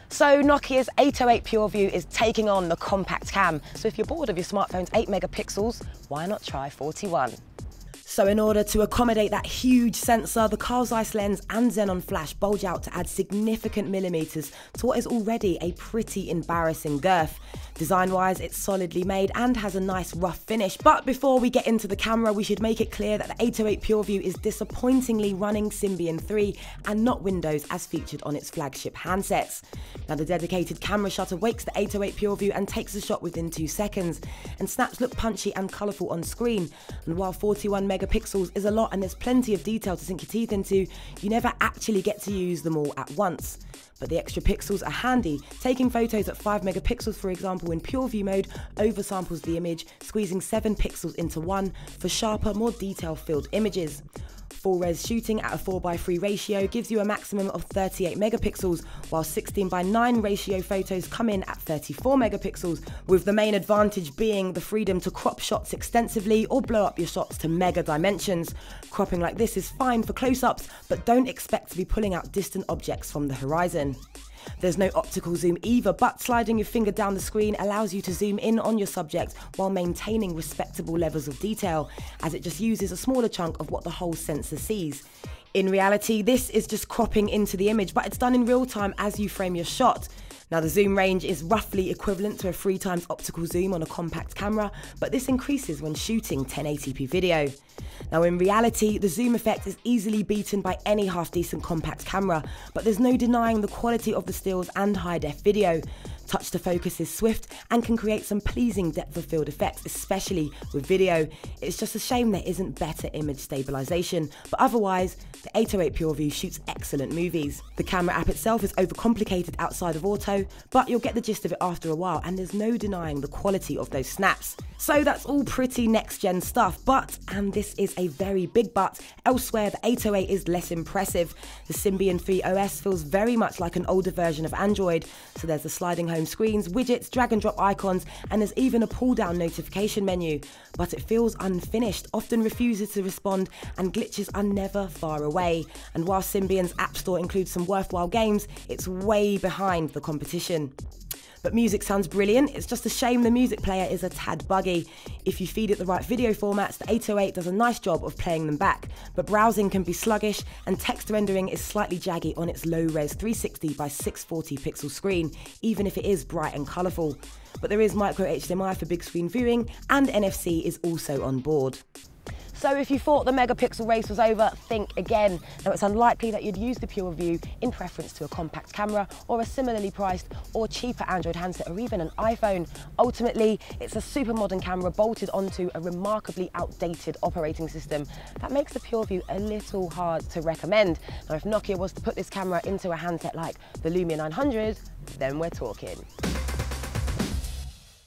So Nokia's 808 Pureview is taking on the compact cam. So if you're bored of your smartphone's 8 megapixels, why not try 41? So in order to accommodate that huge sensor, the Carl Zeiss lens and xenon flash bulge out to add significant millimeters to what is already a pretty embarrassing girth. Design-wise, it's solidly made and has a nice rough finish. But before we get into the camera, we should make it clear that the 808 Pureview is disappointingly running Symbian 3 and not Windows as featured on its flagship handsets. Now the dedicated camera shutter wakes the 808 Pureview and takes a shot within 2 seconds. And snaps look punchy and colourful on screen. And while 41 megapixels is a lot and there's plenty of detail to sink your teeth into, you never actually get to use them all at once. But the extra pixels are handy. Taking photos at 5 megapixels, for example, in Pureview mode, oversamples the image, squeezing 7 pixels into one for sharper, more detail-filled images. Full res shooting at a 4:3 ratio gives you a maximum of 38 megapixels, while 16:9 ratio photos come in at 34 megapixels, with the main advantage being the freedom to crop shots extensively or blow up your shots to mega dimensions. Cropping like this is fine for close-ups, but don't expect to be pulling out distant objects from the horizon. There's no optical zoom either, but sliding your finger down the screen allows you to zoom in on your subject while maintaining respectable levels of detail, as it just uses a smaller chunk of what the whole sensor sees. In reality, this is just cropping into the image, but it's done in real time as you frame your shot. Now the zoom range is roughly equivalent to a 3x optical zoom on a compact camera, but this increases when shooting 1080p video. Now in reality, the zoom effect is easily beaten by any half-decent compact camera, but there's no denying the quality of the stills and high-def video. Touch to focus is swift and can create some pleasing depth of field effects, especially with video. It's just a shame there isn't better image stabilization, but otherwise, the 808 Pureview shoots excellent movies. The camera app itself is overcomplicated outside of auto, but you'll get the gist of it after a while, and there's no denying the quality of those snaps. So that's all pretty next-gen stuff, but, and this is a very big but, elsewhere the 808 is less impressive. The Symbian 3 OS feels very much like an older version of Android, so there's the sliding home screens, widgets, drag and drop icons, and there's even a pull-down notification menu. But it feels unfinished, often refuses to respond, and glitches are never far away. And while Symbian's App Store includes some worthwhile games, it's way behind the competition. But music sounds brilliant, it's just a shame the music player is a tad buggy. If you feed it the right video formats, the 808 does a nice job of playing them back, but browsing can be sluggish and text rendering is slightly jaggy on its low-res 360x640 pixel screen, even if it is bright and colourful. But there is micro HDMI for big screen viewing, and NFC is also on board. So if you thought the megapixel race was over, think again. Now it's unlikely that you'd use the Pureview in preference to a compact camera or a similarly priced or cheaper Android handset or even an iPhone. Ultimately, it's a super modern camera bolted onto a remarkably outdated operating system that makes the Pureview a little hard to recommend. Now if Nokia was to put this camera into a handset like the Lumia 900, then we're talking.